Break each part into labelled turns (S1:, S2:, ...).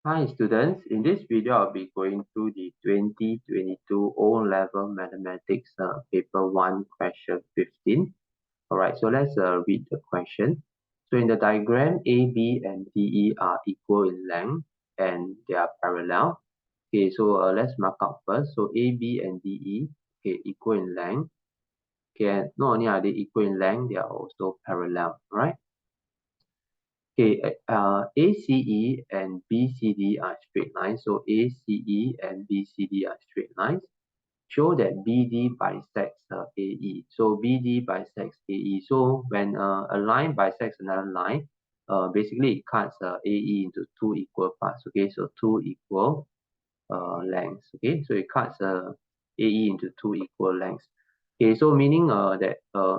S1: Hi students, in this video I'll be going through the 2022 O-Level Mathematics paper 1 question 15. Alright, so let's read the question. So in the diagram, AB and DE are equal in length and they are parallel. Okay, so let's mark out first. So AB and DE, okay, equal in length. Okay, and not only are they equal in length, they are also parallel, right? Okay, ACE and BCD are straight lines. So ACE and BCD are straight lines. Show that BD bisects AE. So BD bisects AE. So when a line bisects another line, basically it cuts AE into two equal parts. Okay, so two equal lengths. Okay, so it cuts AE into two equal lengths. Okay, so meaning that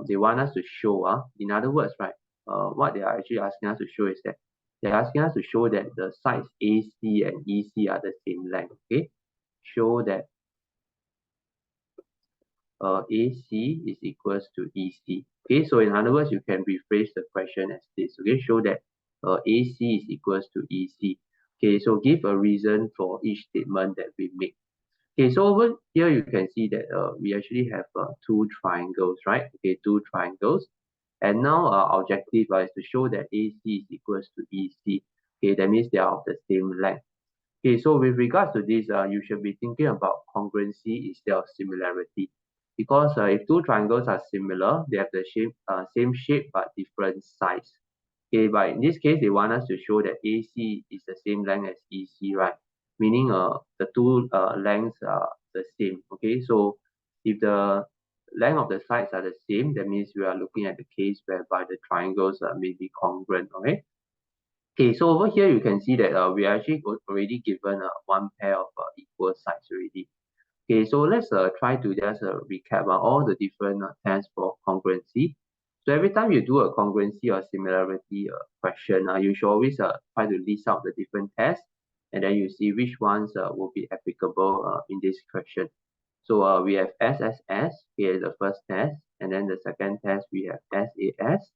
S1: they want us to show, in other words, right, what they are actually asking us to show is that they're asking us to show that the sides AC and EC are the same length. Okay, show that AC is equals to EC. Okay, so in other words, you can rephrase the question as this. Okay, show that AC is equals to EC. Okay, so give a reason for each statement that we make. Okay, so over here you can see that we actually have two triangles, right? Okay, two triangles. And now our objective is to show that AC is equals to EC. Okay, that means they are of the same length. Okay, so with regards to this, you should be thinking about congruency instead of similarity. Because if two triangles are similar, they have the same shape but different size. Okay, but in this case, they want us to show that AC is the same length as EC, right? Meaning the two lengths are the same. Okay, so if the length of the sides are the same, that means we are looking at the case whereby the triangles may be congruent. Okay. Okay, so over here you can see that we are actually already given one pair of equal sides already. Okay, so let's try to just recap all the different tests for congruency. So every time you do a congruency or similarity question, you should always try to list out the different tests, and then you see which ones will be applicable in this question. So we have SSS, here is the first test, and then the second test we have SAS.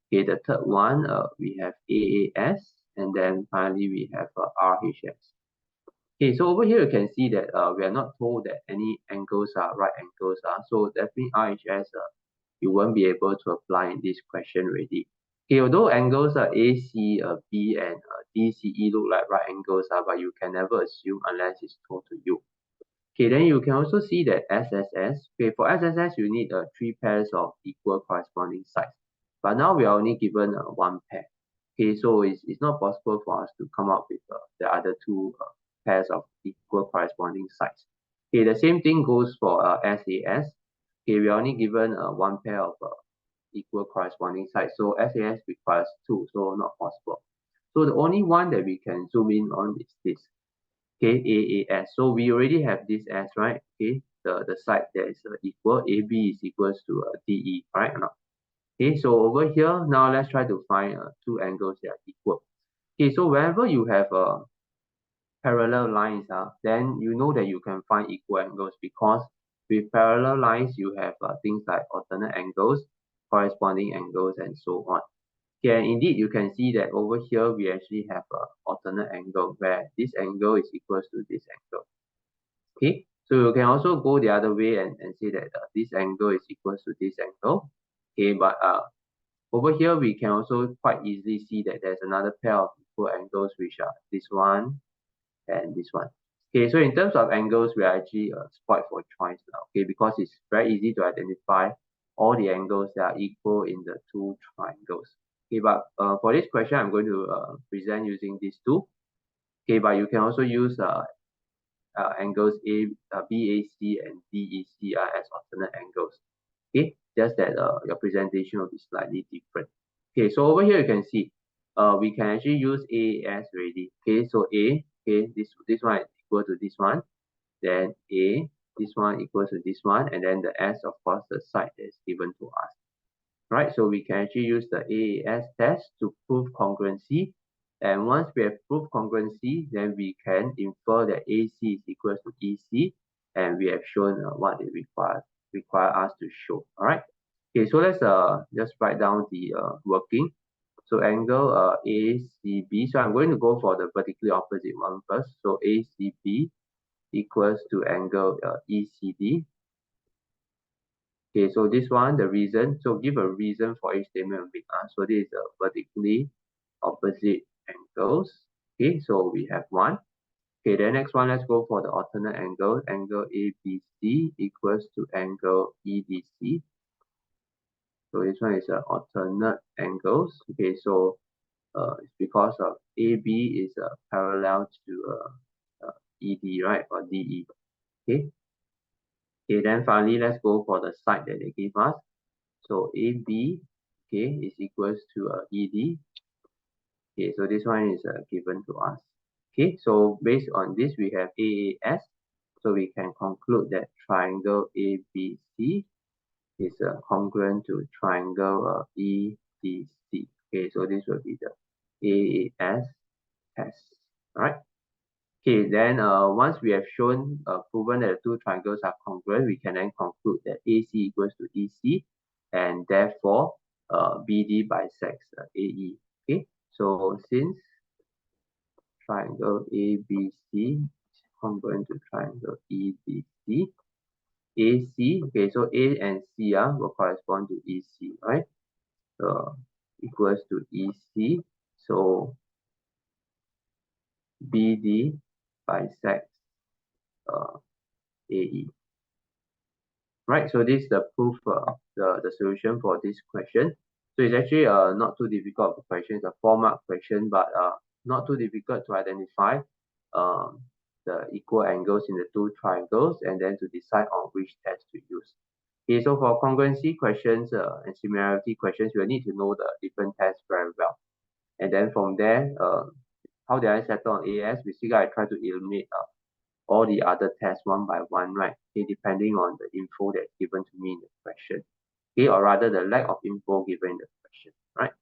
S1: Okay, the third one we have AAS, and then finally we have RHS. Okay, so over here you can see that we are not told that any angles are right angles. So definitely RHS you won't be able to apply in this question already. Okay, although angles are AC, B, and DCE look like right angles, but you can never assume unless it's told to you. Okay, then you can also see that SSS. Okay, for SSS you need three pairs of equal corresponding sides. But now we are only given one pair. Okay, so it's not possible for us to come up with the other two pairs of equal corresponding sides. Okay, the same thing goes for SAS. Okay, we are only given one pair of equal corresponding sides. So SAS requires two, so not possible. So the only one that we can zoom in on is this. Okay, AAS. So we already have this S, right? Okay, the side that is equal, AB is equals to DE, right? Okay, so over here, now let's try to find two angles that are equal. Okay, so whenever you have parallel lines, then you know that you can find equal angles because with parallel lines, you have things like alternate angles, corresponding angles, and so on. Okay, and indeed, you can see that over here, we actually have an alternate angle where this angle is equals to this angle. Okay, so you can also go the other way and say that this angle is equals to this angle. Okay, but over here, we can also quite easily see that there's another pair of equal angles, which are this one and this one. Okay, so in terms of angles, we are actually spoiled for choice now, okay, because it's very easy to identify all the angles that are equal in the two triangles. Okay, but for this question, I'm going to present using these two. Okay, but you can also use angles BAC and DEC as alternate angles. Okay, just that your presentation will be slightly different. Okay, so over here you can see we can actually use AAS already. Okay, so A, okay, this one is equal to this one, then A, this one equals to this one, and then the S, of course, the side that is given to us. Right, so we can actually use the AAS test to prove congruency. And once we have proved congruency, then we can infer that AC is equals to EC, and we have shown what it require us to show. All right. Okay, so let's just write down the working. So angle ACB. So I'm going to go for the vertically opposite one first. So ACB equals to angle ECD. Okay, so this one, the reason. So give a reason for each statement of it. So this is a vertically opposite angles. Okay, so we have one. Okay, the next one, let's go for the alternate angle. Angle ABC equals to angle EDC. So this one is alternate angles. Okay, so it's because of AB is parallel to ED, right, or DE. Okay. Okay, then finally, let's go for the side that they give us. So AB, okay, is equals to ED. Okay, so this one is given to us. Okay, so based on this, we have AAS. So we can conclude that triangle ABC is congruent to triangle EDC. Okay, so this will be the AAS test. All right. Okay, then once we have shown proven that the two triangles are congruent, we can then conclude that AC equals to EC, and therefore BD bisects AE. Okay, so since triangle ABC is congruent to triangle EDC, AC, okay, so A and C will correspond to EC, right? Equals to EC, so BD bisects AE. Right, so this is the proof, the solution for this question. So it's actually not too difficult of a question. It's a 4-mark question, but not too difficult to identify the equal angles in the two triangles and then to decide on which test to use. Okay, so for congruency questions and similarity questions, you will need to know the different tests very well. And then from there, how did I settle on AS? Basically, I try to eliminate all the other tests one by one, right? Okay, depending on the info that's given to me in the question. Okay, or rather the lack of info given in the question, right?